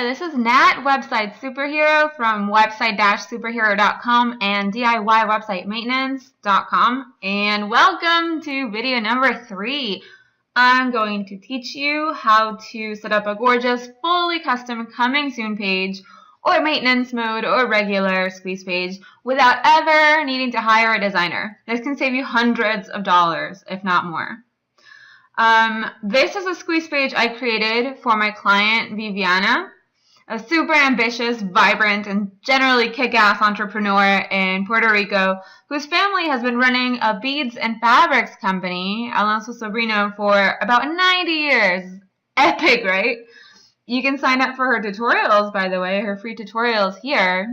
there, this is Nat, Website Superhero from website-superhero.com and DIYWebsiteMaintenance.com, and welcome to video number 3. I'm going to teach you how to set up a gorgeous, fully custom coming soon page or maintenance mode or regular squeeze page without ever needing to hire a designer. This can save you hundreds of dollars, if not more. This is a squeeze page I created for my client Viviana, a super ambitious, vibrant, and generally kick-ass entrepreneur in Puerto Rico whose family has been running a beads and fabrics company, Alonso Sobrino, for about 90 years. Epic, right? You can sign up for her tutorials, by the way, her free tutorials here.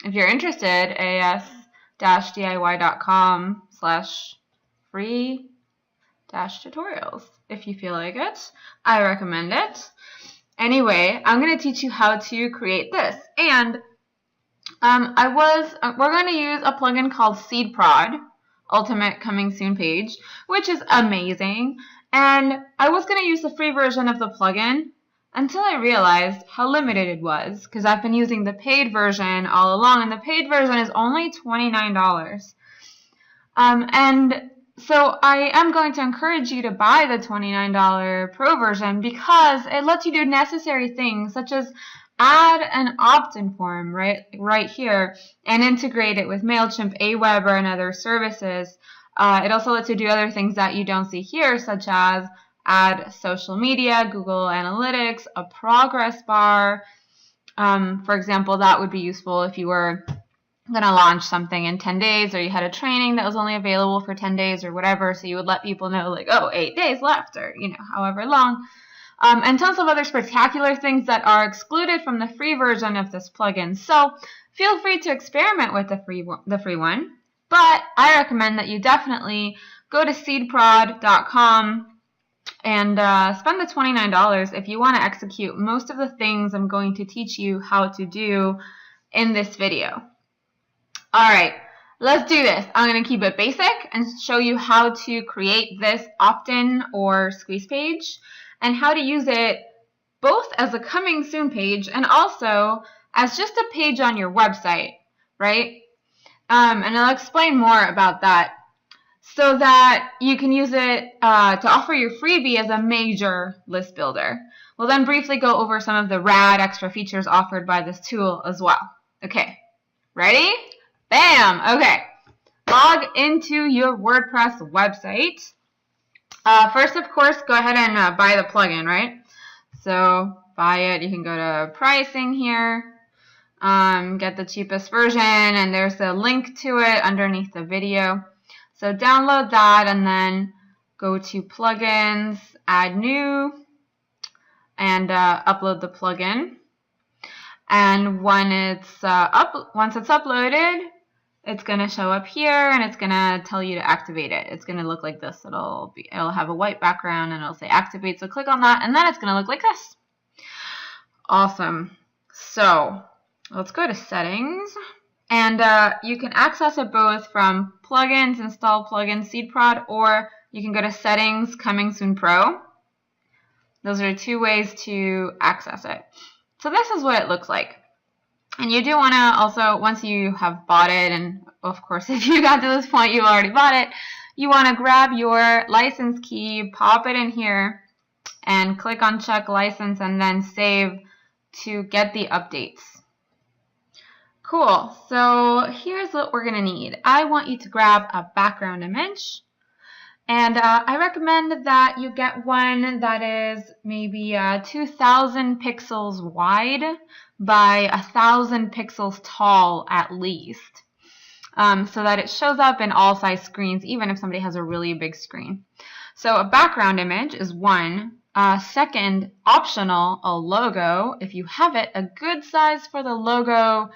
If you're interested, as-diy.com/free-tutorials. If you feel like it, I recommend it. Anyway, I'm going to teach you how to create this. And we're going to use a plugin called SeedProd, Ultimate Coming Soon Page, which is amazing. And I was going to use the free version of the plugin until I realized how limited it was, because I've been using the paid version all along, and the paid version is only $29. And so I am going to encourage you to buy the $29 Pro version because it lets you do necessary things such as add an opt-in form right here and integrate it with MailChimp, Aweber, and other services. It also lets you do other things that you don't see here, such as add social media, Google Analytics, a progress bar. For example, that would be useful if you were going to launch something in 10 days or you had a training that was only available for 10 days or whatever, so you would let people know, like, oh, 8 days left, or, however long. And tons of other spectacular things that are excluded from the free version of this plugin. So feel free to experiment with the free one, but I recommend that you definitely go to seedprod.com and spend the $29 if you want to execute most of the things I'm going to teach you how to do in this video. All right, let's do this. I'm going to keep it basic and show you how to create this opt-in or squeeze page and how to use it both as a coming soon page and also as just a page on your website, right? And I'll explain more about that so that you can use it to offer your freebie as a major list builder. We'll then briefly go over some of the rad extra features offered by this tool as well. Okay, ready? Bam! Okay, log into your WordPress website. First, of course, go ahead and buy the plugin, right? So buy it. You can go to pricing here, get the cheapest version, and there's a link to it underneath the video. So download that and then go to plugins, add new, and upload the plugin. And when once it's uploaded, it's going to show up here and it's going to tell you to activate it. It's going to look like this. It'll have a white background and it'll say activate. So click on that and then it's going to look like this. Awesome. So let's go to settings. And you can access it both from plugins, install plugins, SeedProd, or you can go to settings, Coming Soon Pro. Those are 2 ways to access it. So this is what it looks like. And you do want to also, once you have bought it, and of course if you got to this point you've already bought it, you want to grab your license key, pop it in here, and click on check license and then save to get the updates. Cool, so here's what we're going to need. I want you to grab a background image, and I recommend that you get one that is maybe 2,000 pixels wide by 1,000 pixels tall at least, so that it shows up in all size screens, even if somebody has a really big screen. So a background image is one. Second, optional, a logo. If you have it, a good size for the logo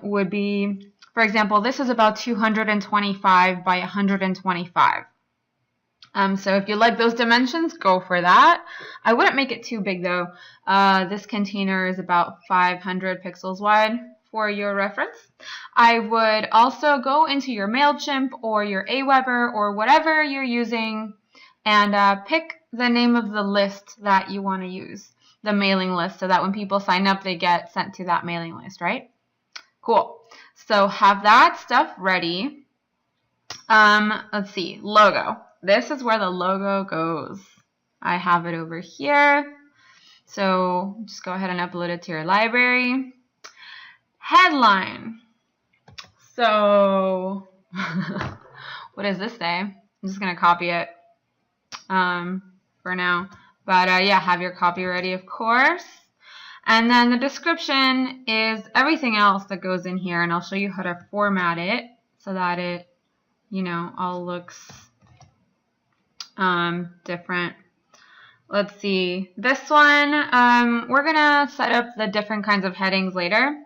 would be, for example, this is about 225 by 125. So if you like those dimensions, go for that. I wouldn't make it too big though. This container is about 500 pixels wide for your reference. I would also go into your MailChimp or your Aweber or whatever you're using and pick the name of the list that you want to use. the mailing list so that when people sign up, they get sent to that mailing list, right? Cool. So have that stuff ready. Let's see, logo. This is where the logo goes. I have it over here. So just go ahead and upload it to your library. Headline. So what does this say? I'm just going to copy it for now. But yeah, have your copy ready, of course. And then the description is everything else that goes in here. And I'll show you how to format it so that it, you know, all looks different. Let's see. This one, we're going to set up the different kinds of headings later.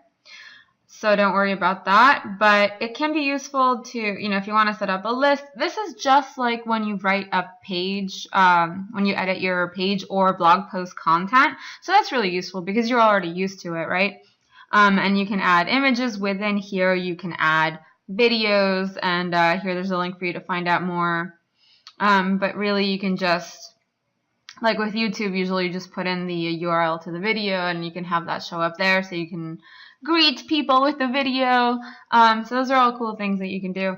So don't worry about that. But it can be useful to, you know, if you want to set up a list. This is just like when you write a page, when you edit your page or blog post content. So that's really useful because you're already used to it, right? And you can add images within here. You can add videos. And here there's a link for you to find out more. But really you can just, like with YouTube, usually you just put in the URL to the video and you can have that show up there so you can greet people with the video. So those are all cool things that you can do.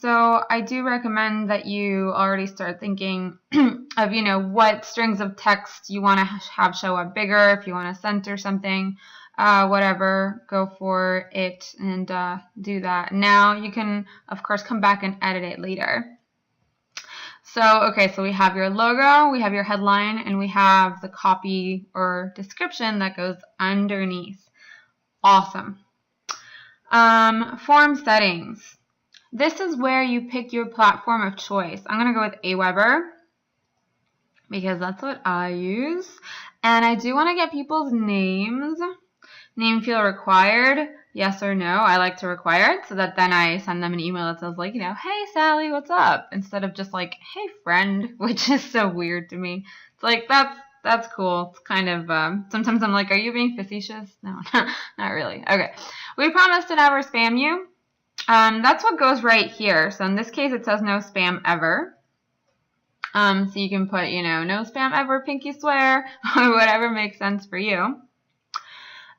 So I do recommend that you already start thinking of, you know, what strings of text you want to have show up bigger, if you want to center something, whatever, go for it and do that. Now you can, of course, come back and edit it later. So, okay, so we have your logo, we have your headline, and we have the copy or description that goes underneath. Awesome. Form settings. This is where you pick your platform of choice. I'm going to go with Aweber because that's what I use. And I do want to get people's names. Name field required. Yes or no. I like to require it so that then I send them an email that says, like, you know, hey, Sally, what's up? Instead of just like, hey, friend, which is so weird to me. It's like, that's cool. It's kind of, sometimes I'm like, are you being facetious? No, not really. Okay. We promise to never spam you. That's what goes right here. So in this case, it says no spam ever. So you can put, you know, no spam ever, pinky swear, or whatever makes sense for you.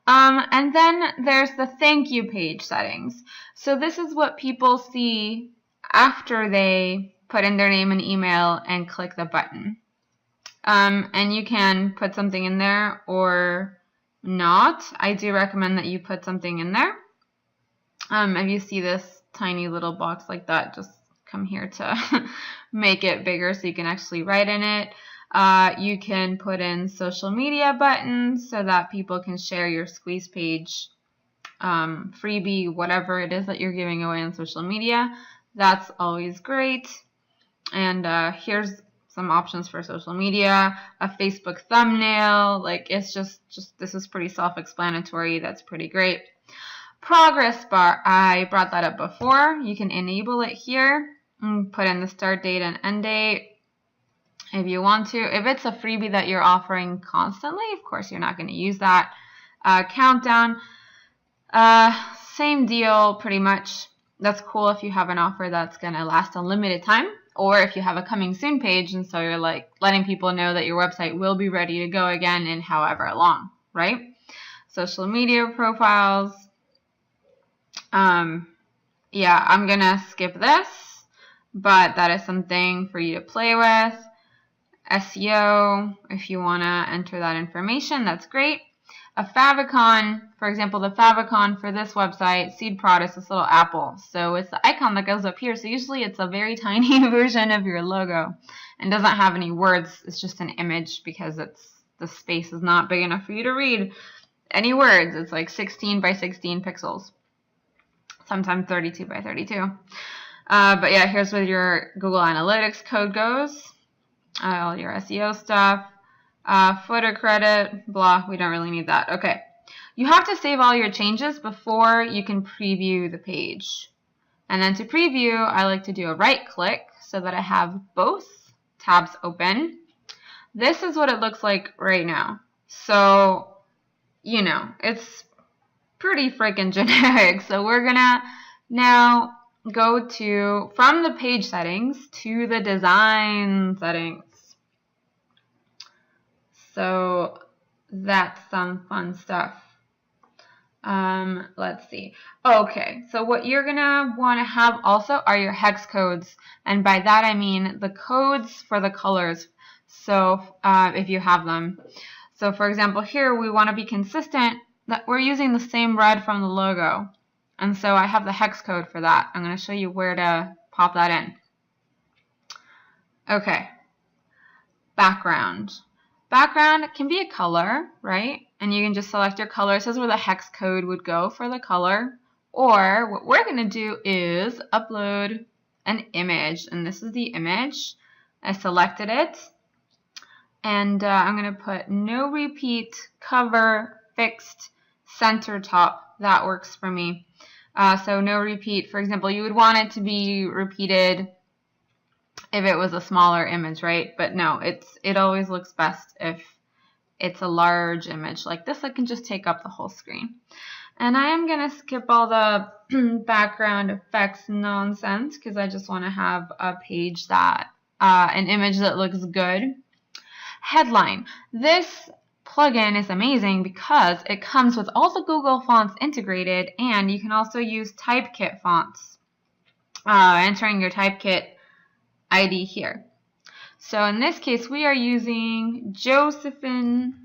And then there's the thank you page settings. So this is what people see after they put in their name and email and click the button. And you can put something in there or not. I do recommend that you put something in there. If you see this tiny little box like that, just come here to make it bigger so you can actually write in it. You can put in social media buttons so that people can share your squeeze page, freebie, whatever it is that you're giving away on social media. That's always great. And here's some options for social media, a Facebook thumbnail. Like, it's just this is pretty self-explanatory. That's pretty great. Progress bar, I brought that up before. You can enable it here and put in the start date and end date if you want to. If it's a freebie that you're offering constantly, of course you're not going to use that. Countdown, same deal pretty much. That's cool if you have an offer that's going to last a limited time, or if you have a coming soon page and so you're like letting people know that your website will be ready to go again in however long, right? Social media profiles. Yeah, I'm going to skip this, but that is something for you to play with. SEO, if you want to enter that information, that's great. A favicon, for example, the favicon for this website, SeedProd, is this little apple. So it's the icon that goes up here. So usually it's a very tiny version of your logo and doesn't have any words. It's just an image because the space is not big enough for you to read any words. It's like 16 by 16 pixels. Sometimes 32 by 32. But yeah, here's where your Google Analytics code goes. All your SEO stuff. Footer credit, blah, we don't really need that. Okay. You have to save all your changes before you can preview the page. And then to preview, I like to do a right click so that I have both tabs open. This is what it looks like right now. So, you know, it's pretty freaking generic. So we're gonna now go to, from the page settings to the design settings. So that's some fun stuff. Let's see. Okay, so what you're gonna want to have also are your hex codes, and by that I mean the codes for the colors. So if you have them. So for example, here we want to be consistent that we're using the same red from the logo, and so I have the hex code for that. I'm going to show you where to pop that in. Okay, background. Background can be a color, right? And you can just select your color. It says where the hex code would go for the color. Or what we're going to do is upload an image. And this is the image. I selected it. And I'm going to put no repeat, cover, fixed, center top. That works for me. So no repeat. For example, you would want it to be repeated if it was a smaller image, right? But no, it always looks best if it's a large image like this. I can just take up the whole screen. And I am going to skip all the background effects nonsense because I just want to have a page that, an image that looks good. Headline. This plugin is amazing because it comes with all the Google fonts integrated, and you can also use Typekit fonts, entering your Typekit ID here. So in this case, we are using Josephine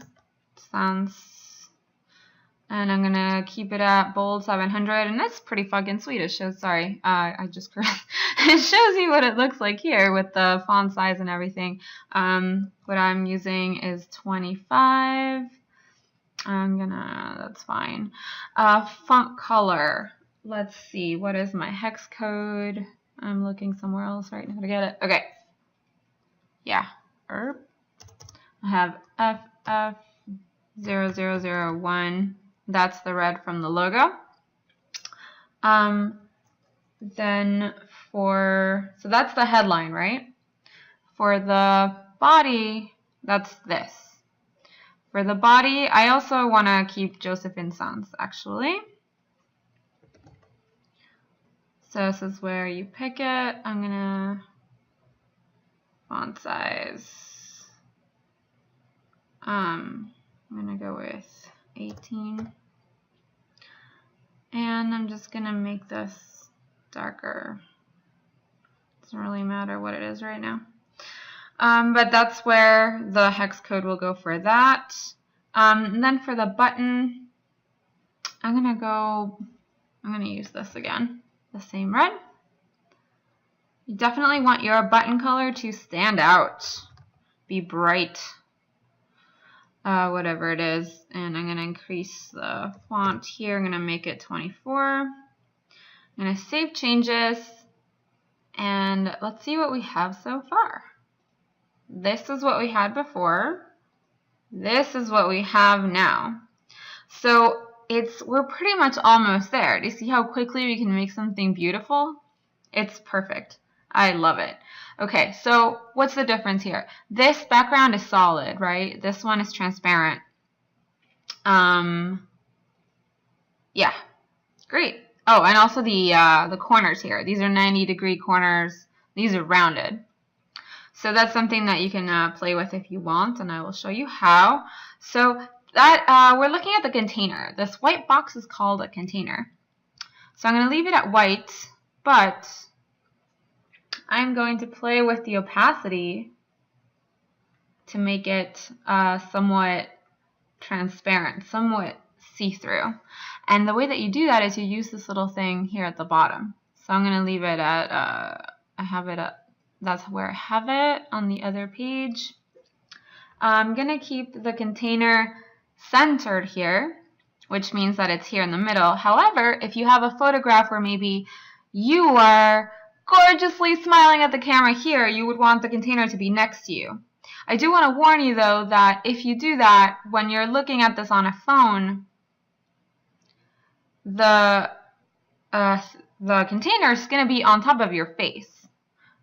Sans, and I'm gonna keep it at bold 700, and that's pretty fucking sweet. It shows, sorry, I just correct. It shows you what it looks like here with the font size and everything. What I'm using is 25. That's fine. Font color. Let's see, what is my hex code? I'm looking somewhere else right now to get it. Okay. Yeah. I have FF0001. That's the red from the logo. Then so that's the headline, right? For the body, that's this. For the body, I also want to keep Josephine Sans, actually. So this is where you pick it. I'm gonna font size. I'm gonna go with 18. And I'm just gonna make this darker. Doesn't really matter what it is right now. But that's where the hex code will go for that. And then for the button, I'm gonna use this again. The same red. You definitely want your button color to stand out, be bright, whatever it is. And I'm going to increase the font here. I'm going to make it 24. I'm going to save changes, and let's see what we have so far. This is what we had before. This is what we have now. So we're pretty much almost there. Do you see how quickly we can make something beautiful? It's perfect. I love it. Okay, so what's the difference here? This background is solid, right? This one is transparent. Yeah, great. Oh, and also the corners here. These are 90-degree corners. These are rounded. So that's something that you can play with if you want, and I will show you how. So that we're looking at the container. This white box is called a container. So I'm going to leave it at white, but I'm going to play with the opacity to make it somewhat transparent, somewhat see-through. And the way that you do that is you use this little thing here at the bottom. So I'm going to leave it at, that's where I have it on the other page. I'm going to keep the container centered here, which means that it's here in the middle. However, if you have a photograph where maybe you are gorgeously smiling at the camera here, you would want the container to be next to you. I do want to warn you though that if you do that, when you're looking at this on a phone, the container is going to be on top of your face.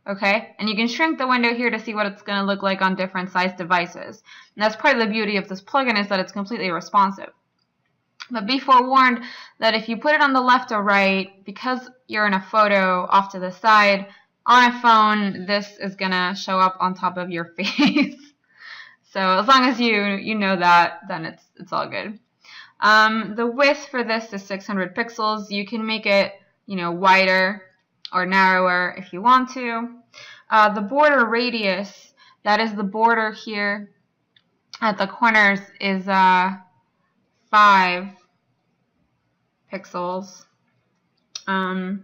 Okay, and you can shrink the window here to see what it's going to look like on different size devices. And that's part of the beauty of this plugin, is that it's completely responsive. But be forewarned that if you put it on the left or right, because you're in a photo off to the side, on a phone, this is going to show up on top of your face. So as long as you know that, then it's all good. The width for this is 600 pixels. You can make it, wider or narrower if you want to. The border radius, that is the border here at the corners, is 5 pixels. I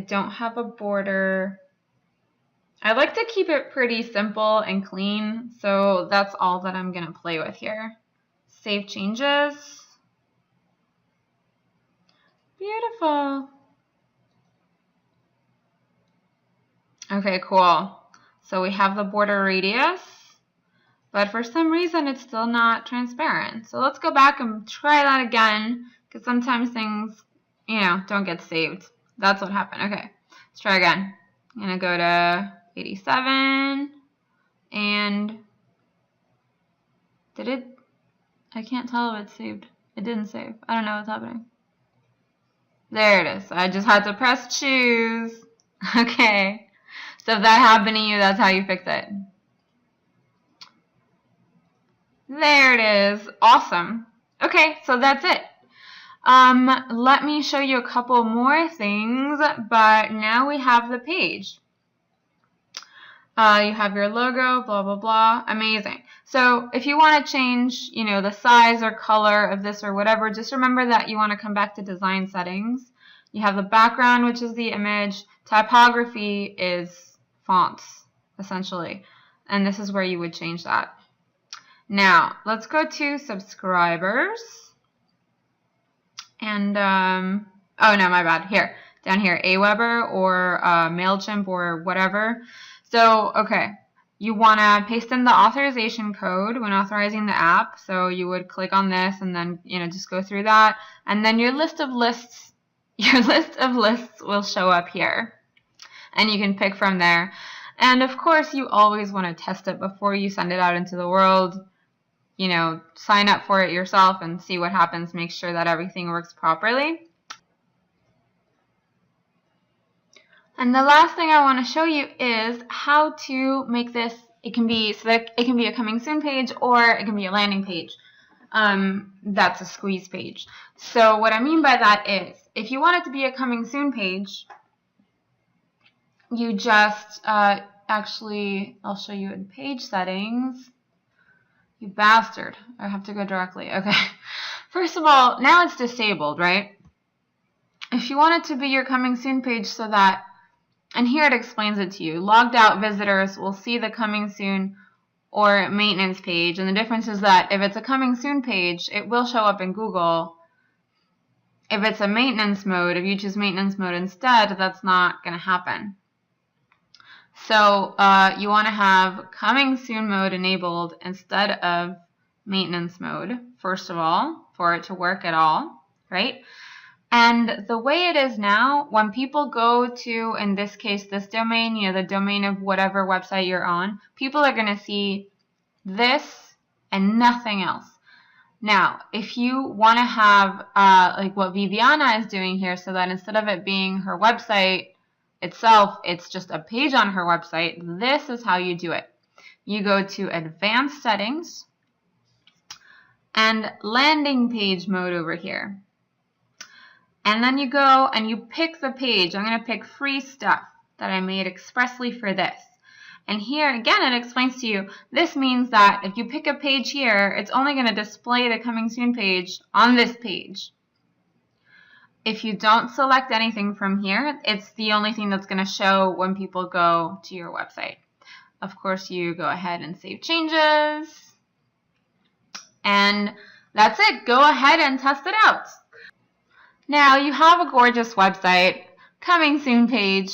don't have a border. I like to keep it pretty simple and clean, so that's all that I'm going to play with here. Save changes. Beautiful. Okay, cool. So we have the border radius, but for some reason it's still not transparent. So let's go back and try that again, because sometimes things, don't get saved. That's what happened. Okay, let's try again. I'm going to go to 87, and did it? I can't tell if it's saved. It didn't save. I don't know what's happening. There it is. I just had to press choose. Okay. So if that happened to you, that's how you fix it. There it is. Awesome. Okay, so that's it. Let me show you a couple more things, but now we have the page. You have your logo, blah, blah, blah. Amazing. So if you want to change, the size or color of this or whatever, just remember that you want to come back to design settings. You have the background, which is the image. Typography is fonts, essentially. And this is where you would change that. Now, let's go to subscribers. And, oh no, my bad. Here, down here, Aweber or MailChimp or whatever. So, okay, you want to paste in the authorization code when authorizing the app. So you would click on this and then, just go through that. And then your list of lists will show up here. And you can pick from there. And of course, you always want to test it before you send it out into the world. Sign up for it yourself and see what happens. Make sure that everything works properly. And the last thing I want to show you is how to make this. It can be a coming soon page, or it can be a landing page. That's a squeeze page. So what I mean by that is, if you want it to be a coming soon page, you just actually, I'll show you in page settings. You bastard. I have to go directly. Okay. First of all, now it's disabled, right? If you want it to be your coming soon page so that, and here it explains it to you, logged out visitors will see the coming soon or maintenance page. And the difference is that if it's a coming soon page, it will show up in Google. If it's a maintenance mode, if you choose maintenance mode instead, that's not going to happen. So you want to have coming soon mode enabled instead of maintenance mode, first of all, for it to work at all, right? And the way it is now, when people go to, in this case, this domain, the domain of whatever website you're on, people are going to see this and nothing else. Now, if you want to have, like what Viviana is doing here, so that instead of it being her website itself, it's just a page on her website, this is how you do it. You go to Advanced Settings and Landing Page Mode over here. And then you go and you pick the page. I'm going to pick Free Stuff that I made expressly for this. And here, again, it explains to you, this means that if you pick a page here, it's only going to display the coming soon page on this page. If you don't select anything from here, it's the only thing that's going to show when people go to your website. Of course, you go ahead and save changes. And that's it. Go ahead and test it out. Now, you have a gorgeous website, coming soon page,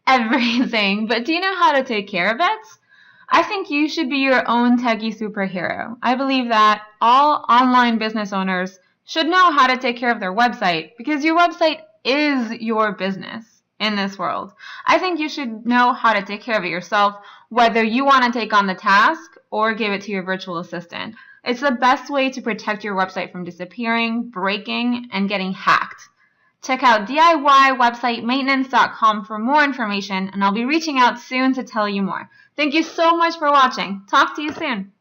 everything, but do you know how to take care of it? I think you should be your own techie superhero. I believe that all online business owners should know how to take care of their website, because your website is your business in this world. I think you should know how to take care of it yourself, whether you want to take on the task or give it to your virtual assistant. It's the best way to protect your website from disappearing, breaking, and getting hacked. Check out DIYWebsiteMaintenance.com for more information, and I'll be reaching out soon to tell you more. Thank you so much for watching. Talk to you soon.